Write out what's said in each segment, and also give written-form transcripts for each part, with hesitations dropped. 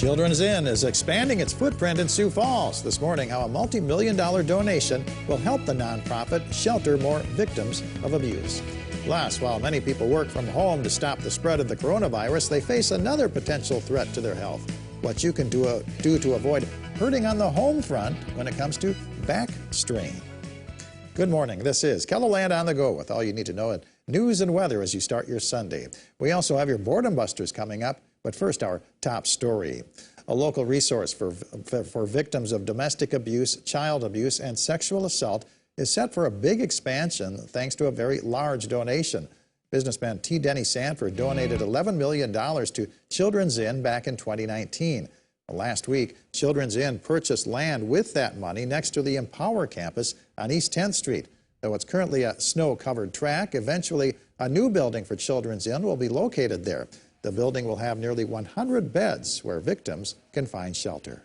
Children's Inn is expanding its footprint in Sioux Falls. This morning, how a multi-million-dollar donation will help the nonprofit shelter more victims of abuse. Plus, while many people work from home to stop the spread of the coronavirus, they face another potential threat to their health. What you can do to avoid hurting on the home front when it comes to back strain. Good morning. This is KELOLAND on the Go with all you need to know in news and weather as you start your Sunday. We also have your Boredom Busters coming up, but first our top story. A local resource for victims of domestic abuse, child abuse, and sexual assault is set for a big expansion thanks to a very large donation. Businessman T. Denny Sanford donated $11 million to Children's Inn back in 2019. Last week, Children's Inn purchased land with that money next to the Empower campus on East 10th Street. Though it's currently a snow-covered track, eventually a new building for Children's Inn will be located there. The building will have nearly 100 beds where victims can find shelter.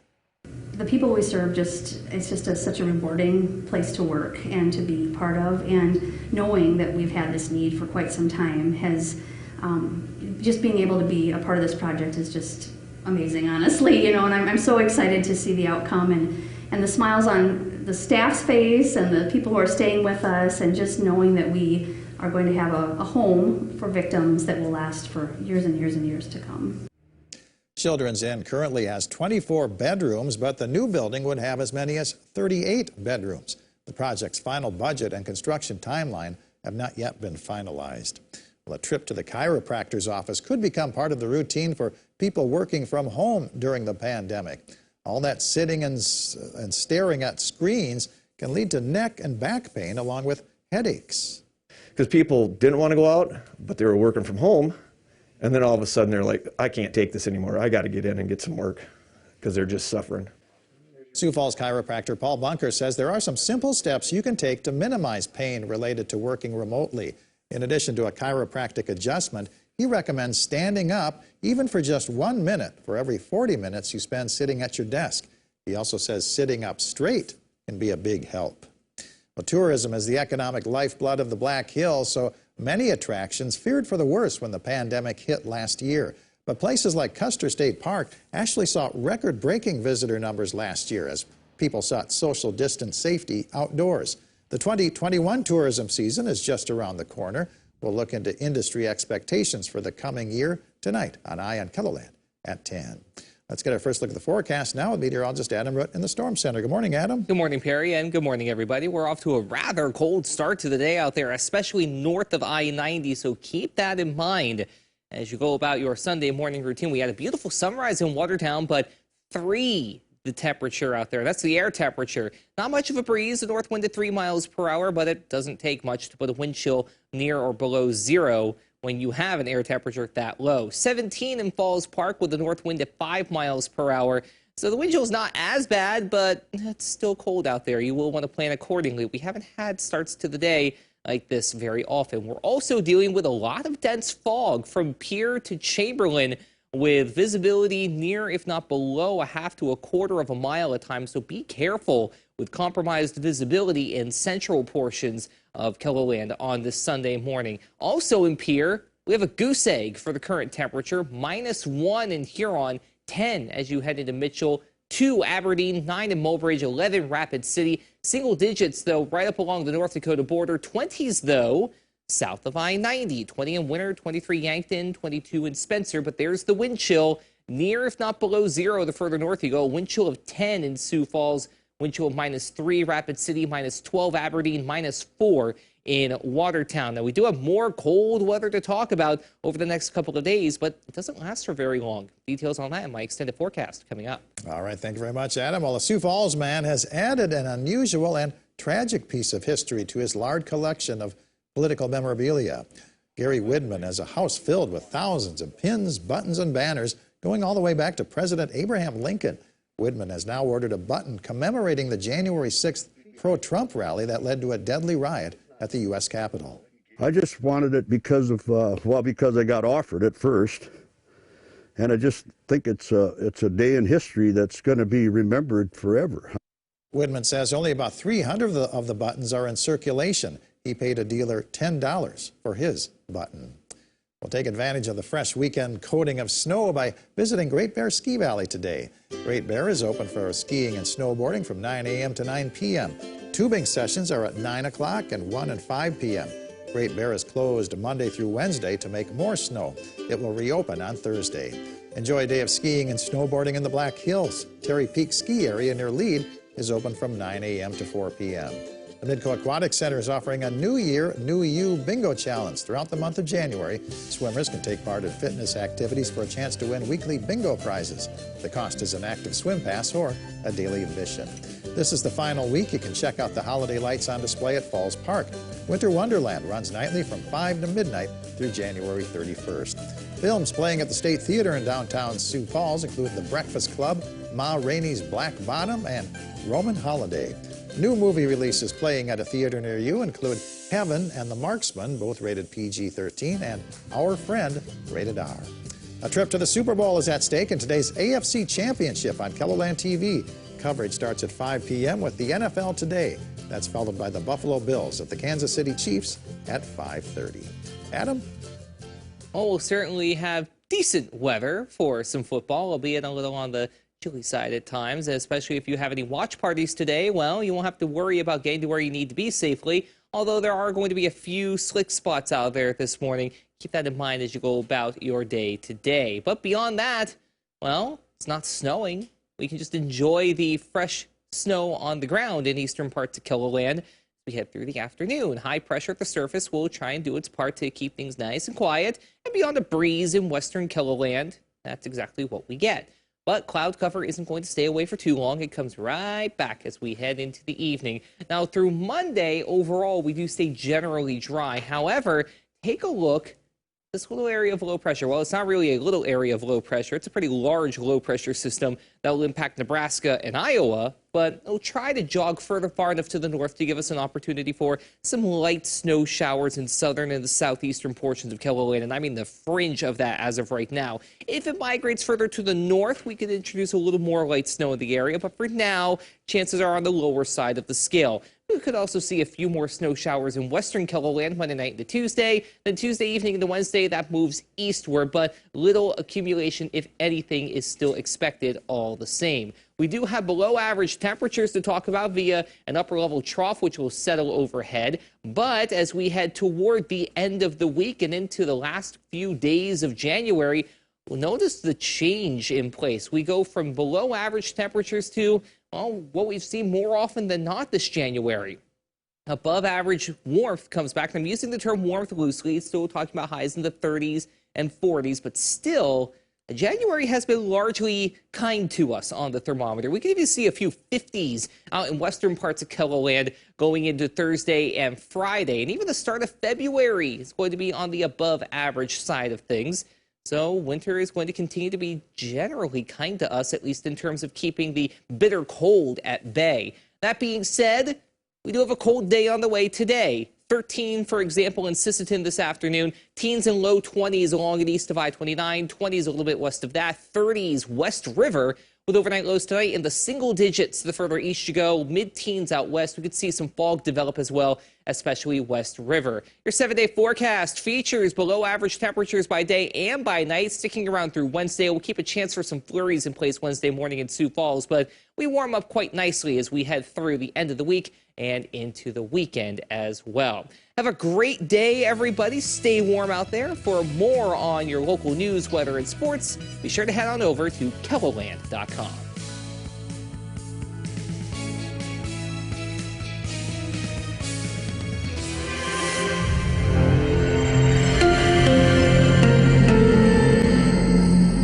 The people we serve it's just such a rewarding place to work and to be part of, and knowing that we've had this need for quite some time has, just being able to be a part of this project is just amazing, honestly, and I'm so excited to see the outcome and the smiles on the staff's face and the people who are staying with us, and just knowing that we are going to have a home for victims that will last for years and years and years to come. Children's Inn currently has 24 bedrooms, but the new building would have as many as 38 bedrooms. The project's final budget and construction timeline have not yet been finalized. Well, a trip to the chiropractor's office could become part of the routine for people working from home during the pandemic. All that sitting and staring at screens can lead to neck and back pain along with headaches. Because people didn't want to go out, but they were working from home, and then all of a sudden they're like, I can't take this anymore. I got to get in and get some work, because they're just suffering. Sioux Falls chiropractor Paul Bunker says there are some simple steps you can take to minimize pain related to working remotely. In addition to a chiropractic adjustment, he recommends standing up even for just 1 minute for every 40 minutes you spend sitting at your desk. He also says sitting up straight can be a big help. Well, tourism is the economic lifeblood of the Black Hills, so many attractions feared for the worst when the pandemic hit last year. But places like Custer State Park actually saw record-breaking visitor numbers last year as people sought social distance safety outdoors. The 2021 tourism season is just around the corner. We'll look into industry expectations for the coming year tonight on Eye on KELOLAND at 10. Let's get our first look at the forecast now with meteorologist Adam Root in the Storm Center. Good morning, Adam. Good morning, Perry, and good morning, everybody. We're off to a rather cold start to the day out there, especially north of I-90, so keep that in mind as you go about your Sunday morning routine. We had a beautiful sunrise in Watertown, but 3 the temperature out there. That's the air temperature. Not much of a breeze, a north wind at 3 miles per hour, but it doesn't take much to put a wind chill near or below 0 when you have an air temperature that low. 17 in Falls Park with a north wind at 5 miles per hour. So the wind chill is not as bad, but it's still cold out there. You will want to plan accordingly. We haven't had starts to the day like this very often. We're also dealing with a lot of dense fog from Pierre to Chamberlain, with visibility near, if not below, a half to a quarter of a mile at times. So be careful with compromised visibility in central portions of KELOLAND on this Sunday morning. Also in Pierre, we have a goose egg for the current temperature, -1 in Huron, 10 as you head into Mitchell, 2 Aberdeen, 9 in Mulbridge, 11 Rapid City. Single digits, though, right up along the North Dakota border. 20s, though, south of I-90, 20 in Winter, 23 Yankton, 22 in Spencer. But there's the wind chill, near if not below 0 the further north you go. Wind chill of 10 in Sioux Falls, wind chill of -3 Rapid City, -12 Aberdeen, -4 in Watertown. Now, we do have more cold weather to talk about over the next couple of days, but it doesn't last for very long. Details on that in my extended forecast coming up. All right, thank you very much, Adam. Well, a Sioux Falls man has added an unusual and tragic piece of history to his large collection of political memorabilia. Gary Widman has a house filled with thousands of pins, buttons, and banners going all the way back to President Abraham Lincoln. Widman has now ordered a button commemorating the January 6th pro-Trump rally that led to a deadly riot at the U.S. Capitol. I just wanted it because of, because I got offered it first. And I just think it's a day in history that's going to be remembered forever. Widman says only about 300 of the buttons are in circulation. He paid a dealer $10 for his button. Well, take advantage of the fresh weekend coating of snow by visiting Great Bear Ski Valley today. Great Bear is open for skiing and snowboarding from 9 a.m. to 9 p.m. Tubing sessions are at 9 o'clock and 1 and 5 p.m. Great Bear is closed Monday through Wednesday to make more snow. It will reopen on Thursday. Enjoy a day of skiing and snowboarding in the Black Hills. Terry Peak Ski Area near Lead is open from 9 a.m. to 4 p.m. The Midco Aquatic Center is offering a New Year, New You Bingo Challenge throughout the month of January. Swimmers can take part in fitness activities for a chance to win weekly bingo prizes. The cost is an active swim pass or a daily admission. This is the final week. You can check out the holiday lights on display at Falls Park. Winter Wonderland runs nightly from 5 to midnight through January 31st. Films playing at the State Theater in downtown Sioux Falls include The Breakfast Club, Ma Rainey's Black Bottom, and Roman Holiday. New movie releases playing at a theater near you include Heaven and The Marksman, both rated PG-13, and Our Friend, rated R. A trip to the Super Bowl is at stake in today's AFC Championship on KELOLAND TV. Coverage starts at 5 p.m. with the NFL Today. That's followed by the Buffalo Bills at the Kansas City Chiefs at 5:30. Adam? Oh, we'll certainly have decent weather for some football, albeit a little on the chilly side at times, especially if you have any watch parties today. Well, you won't have to worry about getting to where you need to be safely, although there are going to be a few slick spots out there this morning. Keep that in mind as you go about your day today. But beyond that, well, it's not snowing. We can just enjoy the fresh snow on the ground in eastern parts of KELOLAND. We head through the afternoon. High pressure at the surface will try and do its part to keep things nice and quiet. And beyond a breeze in western KELOLAND, that's exactly what we get. But cloud cover isn't going to stay away for too long. It comes right back as we head into the evening. Now, through Monday, overall, we do stay generally dry. However, take a look. This little area of low pressure, well, it's not really a little area of low pressure. It's a pretty large low pressure system that will impact Nebraska and Iowa, but it'll try to jog far enough to the north to give us an opportunity for some light snow showers in southern and the southeastern portions of KELOLAND, and I mean the fringe of that as of right now. If it migrates further to the north, we could introduce a little more light snow in the area, but for now, chances are on the lower side of the scale. We could also see a few more snow showers in western KELOLAND Monday night into Tuesday. Then Tuesday evening into Wednesday, that moves eastward, but little accumulation, if anything, is still expected all the same. We do have below average temperatures to talk about via an upper level trough, which will settle overhead. But as we head toward the end of the week and into the last few days of January, we'll notice the change in place. We go from below average temperatures to, well, what we've seen more often than not this January. Above average warmth comes back. I'm using the term warmth loosely. It's still talking about highs in the 30s and 40s, but still, January has been largely kind to us on the thermometer. We can even see a few 50s out in western parts of KELOLAND going into Thursday and Friday. And even the start of February is going to be on the above average side of things. So winter is going to continue to be generally kind to us, at least in terms of keeping the bitter cold at bay. That being said, we do have a cold day on the way today. 13, for example, in Sisseton this afternoon. Teens and low 20s along and east of I-29. 20s a little bit west of that. 30s West River with overnight lows tonight in the single digits the further east you go. Mid-teens out west. We could see some fog develop as well, especially West River. Your 7-day forecast features below average temperatures by day and by night, sticking around through Wednesday. We'll keep a chance for some flurries in place Wednesday morning in Sioux Falls, but we warm up quite nicely as we head through the end of the week and into the weekend as well. Have a great day, everybody. Stay warm out there. For more on your local news, weather, and sports, be sure to head on over to KELOLAND.com.